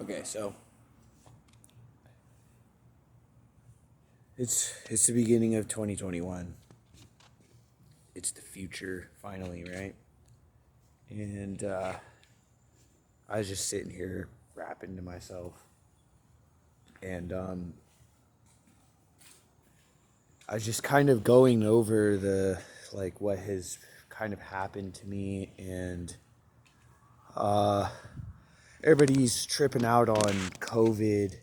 Okay, so it's the beginning of 2021. It's the future finally, right? And I was just sitting here rapping to myself, and I was just kind of going over the like what has kind of happened to me, and uh, everybody's tripping out on COVID,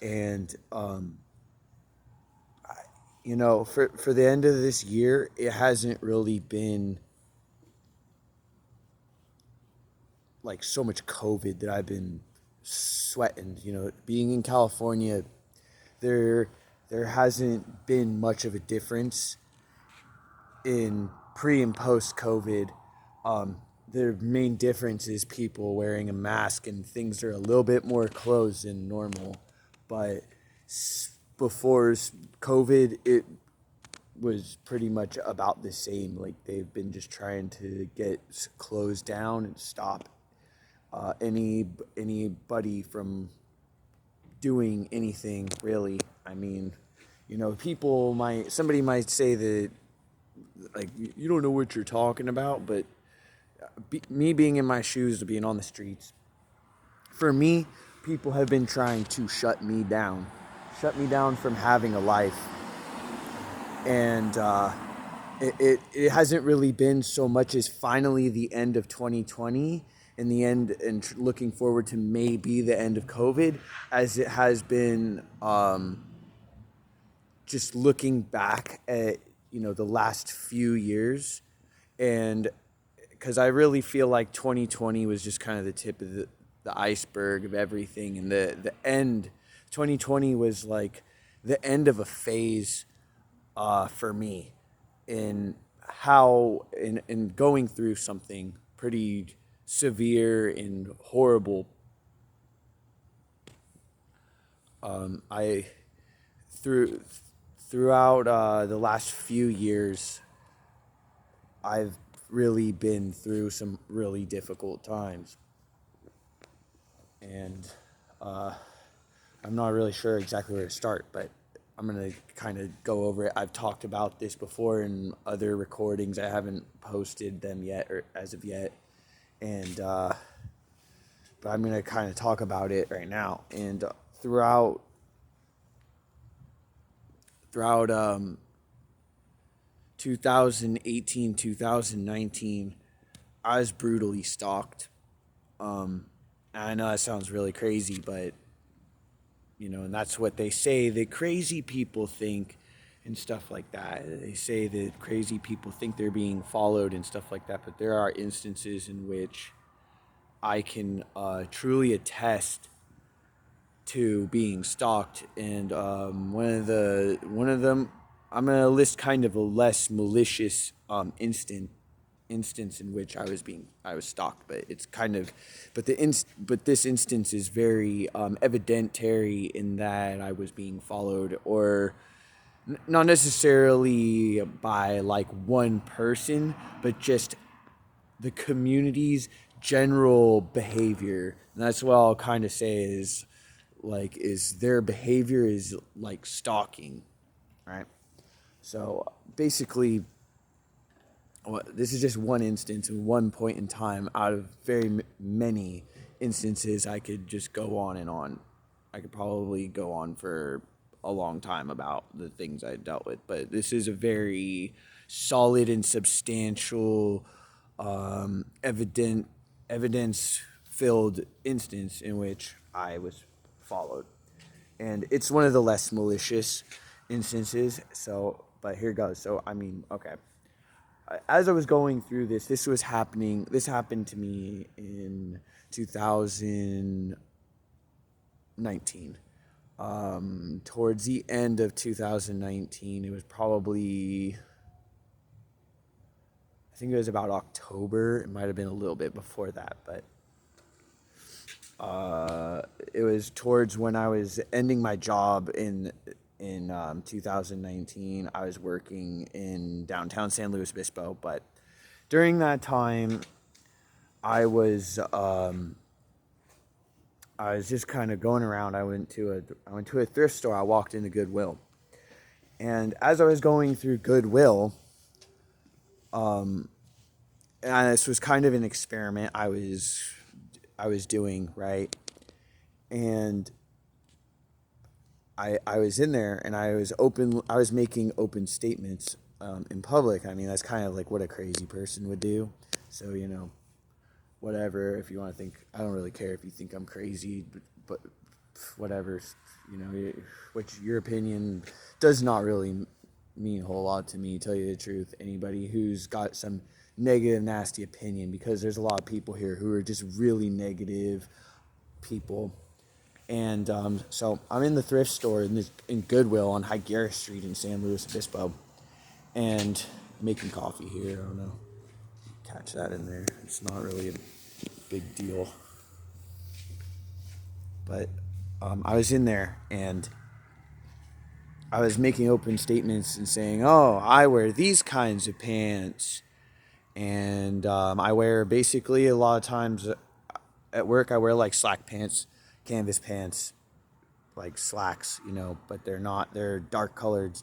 and for the end of this year, it hasn't really been like so much COVID that I've been sweating. Being in California, there there hasn't been much of a difference in pre and post COVID. The main difference is people wearing a mask and things are a little bit more closed than normal. But before COVID, it was pretty much about the same. Like they've been just trying to get closed down and stop anybody from doing anything really. I mean, somebody might say that like you don't know what you're talking about, but me being in my shoes, being on the streets, for me, people have been trying to shut me down from having a life, and it hasn't really been so much as finally the end of 2020 and the end and looking forward to maybe the end of COVID as it has been just looking back at the last few years, and because I really feel like 2020 was just kind of the tip of the iceberg of everything, and the end 2020 was like the end of a phase for me in in going through something pretty severe and horrible. I through throughout the last few years, I've really been through some really difficult times, and uh, I'm not really sure exactly where to start, but I'm gonna kind of go over it. I've talked about this before in other recordings. I haven't posted them yet, or as of yet, and but I'm gonna kind of talk about it right now. And throughout 2018, 2019, I was brutally stalked. I know that sounds really crazy, but and that's what they say that crazy people think and stuff like that. They say that crazy people think they're being followed and stuff like that, but there are instances in which I can truly attest to being stalked, and one of them, I'm gonna list kind of a less malicious instance in which I was stalked, but it's kind of, but this instance is very evidentary in that I was being followed, or not necessarily by like one person, but just the community's general behavior. And that's what I'll kind of say is their behavior is like stalking, right? So basically, this is just one instance and one point in time out of very many instances. I could just go on and on. I could probably go on for a long time about the things I dealt with, but this is a very solid and substantial, evidence filled instance in which I was followed. And it's one of the less malicious instances. So, but here goes. So, I mean, okay. As I was going through this happened to me in 2019. Towards the end of 2019, it was probably, I think it was about October. It might have been a little bit before that, but it was towards when I was ending my job in 2019. I was working in downtown San Luis Obispo, but during that time, I was I was just kind of going around. I went to a thrift store. I walked into Goodwill, and as I was going through Goodwill, and this was kind of an experiment I was doing, right, and I was in there and I was making open statements in public. I mean, that's kind of like what a crazy person would do. So, whatever, if you want to think, I don't really care if you think I'm crazy, but whatever, which your opinion does not really mean a whole lot to me, tell you the truth. Anybody who's got some negative, nasty opinion, because there's a lot of people here who are just really negative people. And so I'm in the thrift store in Goodwill on Higuera Street in San Luis Obispo, and making coffee here. I don't know, catch that in there. It's not really a big deal, but I was in there and I was making open statements and saying, "Oh, I wear these kinds of pants, and I wear basically a lot of times at work. I wear like slack pants, canvas pants." Like slacks, but they're not, they're dark colored.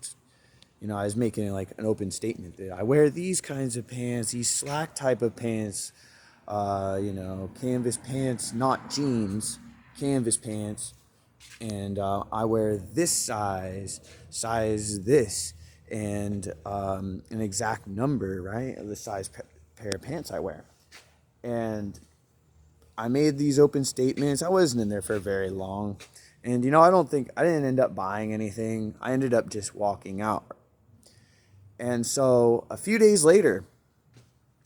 I was making like an open statement that I wear these kinds of pants, these slack type of pants, canvas pants, not jeans, canvas pants. And I wear this size this, and an exact number, right, of the size pair of pants I wear. And I made these open statements. I wasn't in there for very long. And, I didn't end up buying anything. I ended up just walking out. And so a few days later,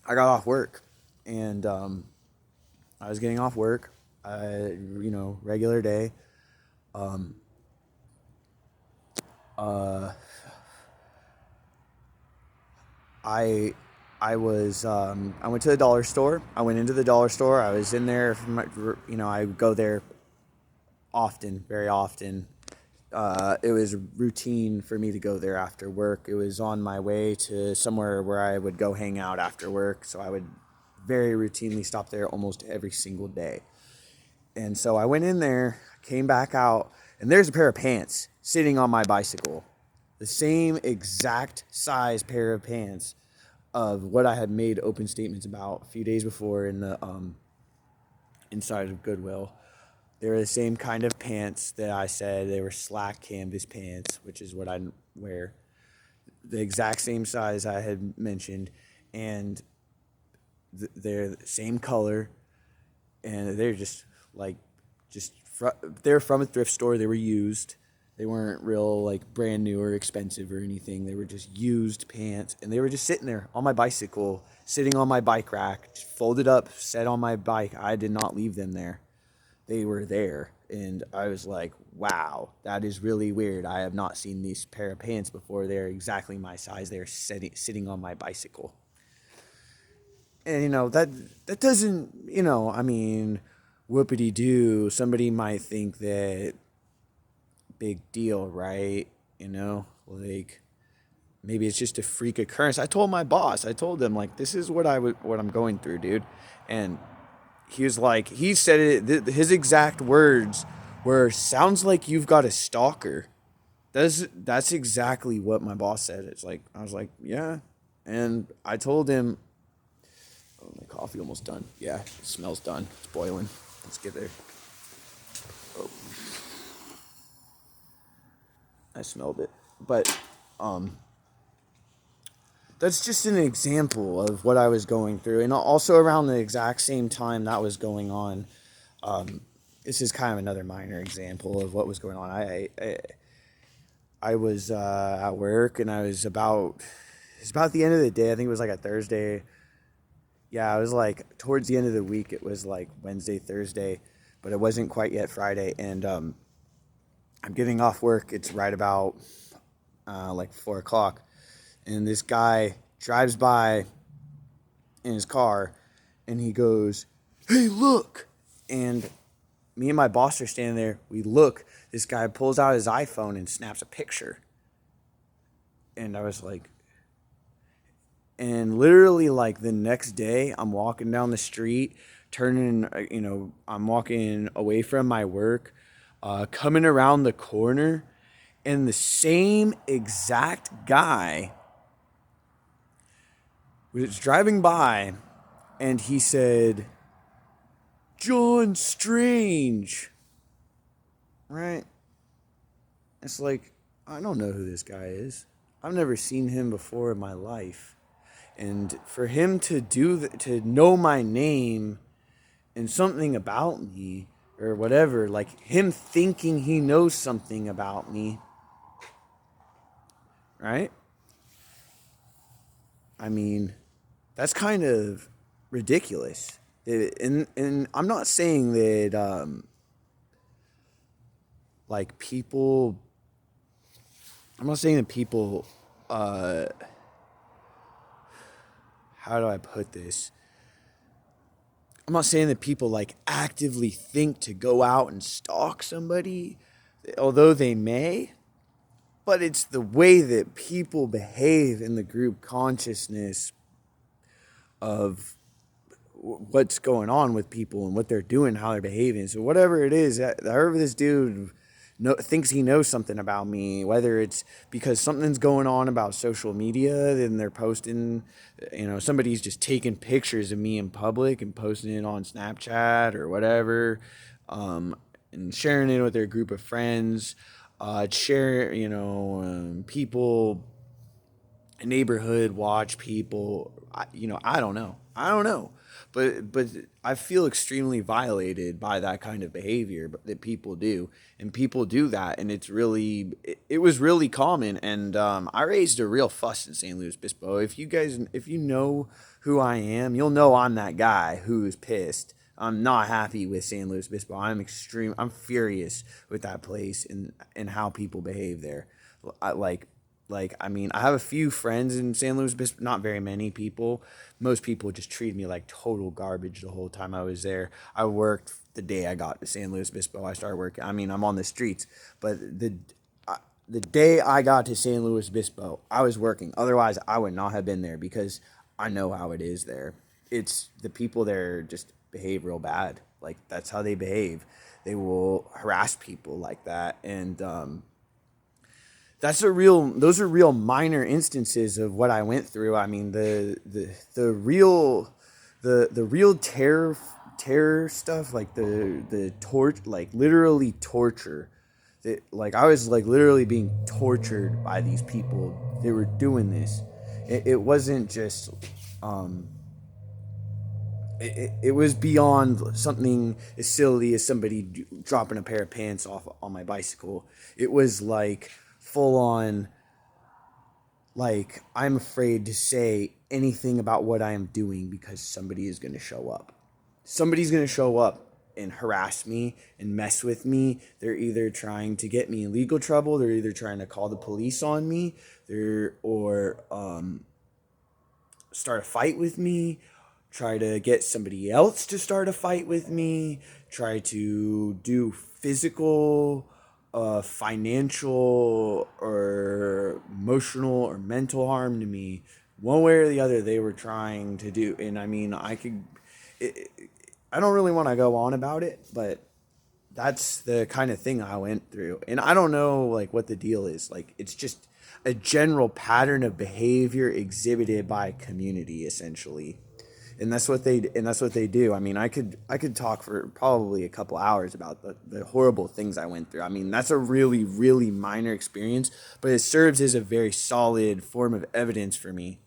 I got off work. And I was getting off work, regular day. I I went to the dollar store. I went into the dollar store. I was in there for I go there often, very often. It was routine for me to go there after work. It was on my way to somewhere where I would go hang out after work. So I would very routinely stop there almost every single day. And so I went in there, came back out, and there's a pair of pants sitting on my bicycle. The same exact size pair of pants of what I had made open statements about a few days before in the inside of Goodwill. They were the same kind of pants that I said. They were slack canvas pants, which is what I wear. The exact same size I had mentioned, and they're the same color, and they're they're from a thrift store. They were used. They weren't real like brand new or expensive or anything. They were just used pants, and they were just sitting there on my bicycle, sitting on my bike rack, folded up, set on my bike. I did not leave them there. They were there, and I was like, wow, that is really weird. I have not seen these pair of pants before. They're exactly my size. They're sitting on my bicycle. And that doesn't, whoopity doo. Somebody might think that big deal, right? Like maybe it's just a freak occurrence. I told my boss, I told them like, this is what I'm going through, dude. And he was like, he said it, his exact words were, sounds like you've got a stalker. That's exactly what my boss said. It's like, I was like, yeah. And I told him, oh, my coffee almost done. Yeah, it smells done. It's boiling. Let's get there. Oh. I smelled it. But, that's just an example of what I was going through. And also around the exact same time that was going on, this is kind of another minor example of what was going on. I was at work, and it's about the end of the day. I think it was like a Thursday. Yeah, it was like towards the end of the week. It was like Wednesday, Thursday, but it wasn't quite yet Friday. And I'm getting off work. It's right about like 4 o'clock. And this guy drives by in his car, and he goes, "Hey, look!" And me and my boss are standing there. We look. This guy pulls out his iPhone and snaps a picture. And I was like, and literally like the next day, I'm walking down the street turning, I'm walking away from my work, coming around the corner, and the same exact guy was driving by, and he said, "John Strange." Right? It's like, I don't know who this guy is. I've never seen him before in my life. And for him to to know my name and something about me or whatever, like him thinking he knows something about me, right? I mean, that's kind of ridiculous. And I'm not saying that like people I'm not saying that people how do I put this? I'm not saying that people like actively think to go out and stalk somebody, although they may, but it's the way that people behave in the group consciousness of what's going on with people and what they're doing, how they're behaving. So whatever it is, however this dude thinks he knows something about me, whether it's because something's going on about social media, then they're posting, somebody's just taking pictures of me in public and posting it on Snapchat or whatever, and sharing it with their group of friends, people, neighborhood watch people. I don't know. But I feel extremely violated by that kind of behavior that people do, and people do that, and it was really common, and I raised a real fuss in San Luis Obispo. If you know who I am, you'll know I'm that guy who is pissed. I'm not happy with San Luis Obispo. I'm furious with that place and how people behave there. I like, I mean, I have a few friends in San Luis Obispo, not very many people. Most people just treated me like total garbage the whole time I was there. I worked the day I got to San Luis Obispo. I started working. I mean, I'm on the streets, but the day I got to San Luis Obispo, I was working. Otherwise, I would not have been there because I know how it is there. It's the people there just behave real bad. Like, that's how they behave. They will harass people like that, and those are real minor instances of what I went through. I mean, the real terror stuff, like the torch, like literally torture. Like, I was like literally being tortured by these people. They were doing this. It wasn't just it was beyond something as silly as somebody dropping a pair of pants off on my bicycle. It was like full on, like, I'm afraid to say anything about what I am doing because somebody is going to show up. Somebody's going to show up and harass me and mess with me. They're either trying to get me in legal trouble, they're either trying to call the police on me, or start a fight with me, try to get somebody else to start a fight with me, try to do physical, financial, or emotional or mental harm to me. One way or the other, they were trying to do. And I mean, I don't really want to go on about it, but that's the kind of thing I went through. And I don't know like what the deal is. Like, it's just a general pattern of behavior exhibited by a community, essentially. And that's what they do. I mean, I could talk for probably a couple hours about the horrible things I went through. I mean, that's a really, really minor experience, but it serves as a very solid form of evidence for me.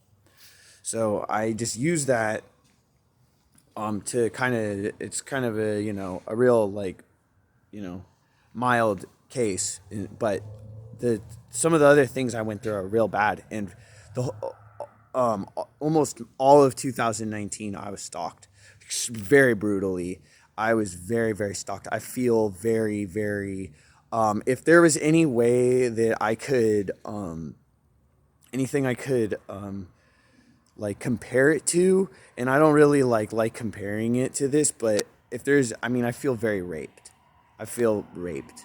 So I just use that to kind of, it's kind of a, a real, like, you know, mild case, but the some of the other things I went through are real bad, and the almost all of 2019 I was stalked very brutally. I was very, very stalked. I feel very, very, if there was any way that I could, anything I could like compare it to, and I don't really like comparing it to this, but if there's, I mean, I feel very raped. I feel raped.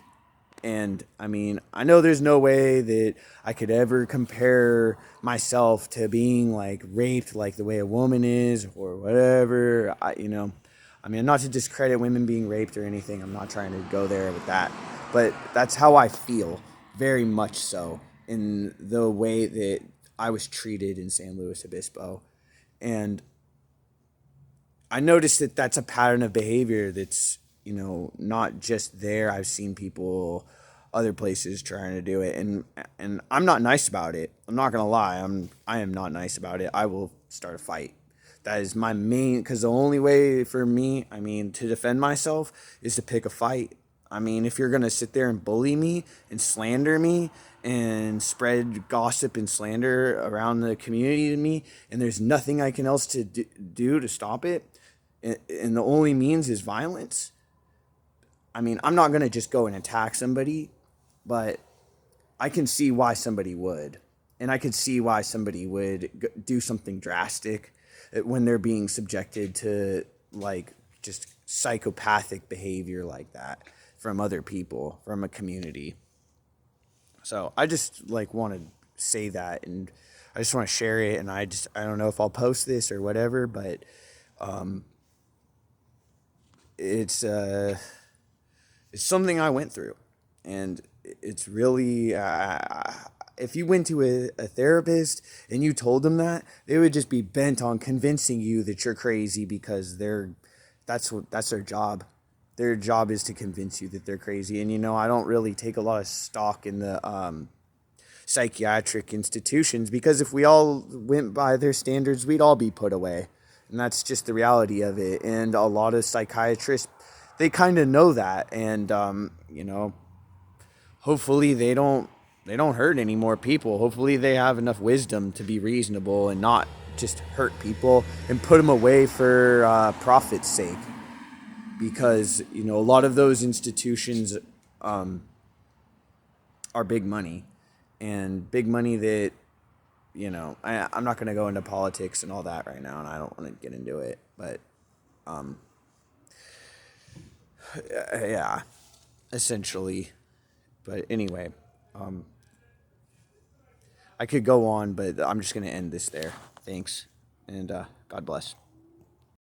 And I mean, I know there's no way that I could ever compare myself to being like raped like the way a woman is or whatever. I mean, not to discredit women being raped or anything. I'm not trying to go there with that. But that's how I feel, very much so, in the way that I was treated in San Luis Obispo. And I noticed that that's a pattern of behavior that's, not just there. I've seen people other places trying to do it, and I'm not nice about it. I'm not gonna lie. I am not nice about it. I will start a fight. That is my main, because the only way for me, I mean, to defend myself is to pick a fight. I mean, if you're gonna sit there and bully me and slander me and spread gossip and slander around the community to me, and there's nothing I can else to do to stop it, and the only means is violence. I mean, I'm not gonna just go and attack somebody, but I can see why somebody would, and I could see why somebody would do something drastic when they're being subjected to like just psychopathic behavior like that from other people, from a community. So I just like want to say that, and I just want to share it. And I don't know if I'll post this or whatever, but it's it's something I went through, and it's really if you went to a therapist and you told them that, they would just be bent on convincing you that you're crazy because that's their job. Their job is to convince you that they're crazy. And I don't really take a lot of stock in the psychiatric institutions, because if we all went by their standards, we'd all be put away. And that's just the reality of it. And a lot of psychiatrists, they kind of know that. And, hopefully they don't hurt any more people. Hopefully they have enough wisdom to be reasonable and not just hurt people and put them away for profit's sake. Because, a lot of those institutions are big money. And big money that, I'm not going to go into politics and all that right now, and I don't want to get into it. But, yeah, essentially. But anyway, I could go on, but I'm just going to end this there. Thanks, and God bless.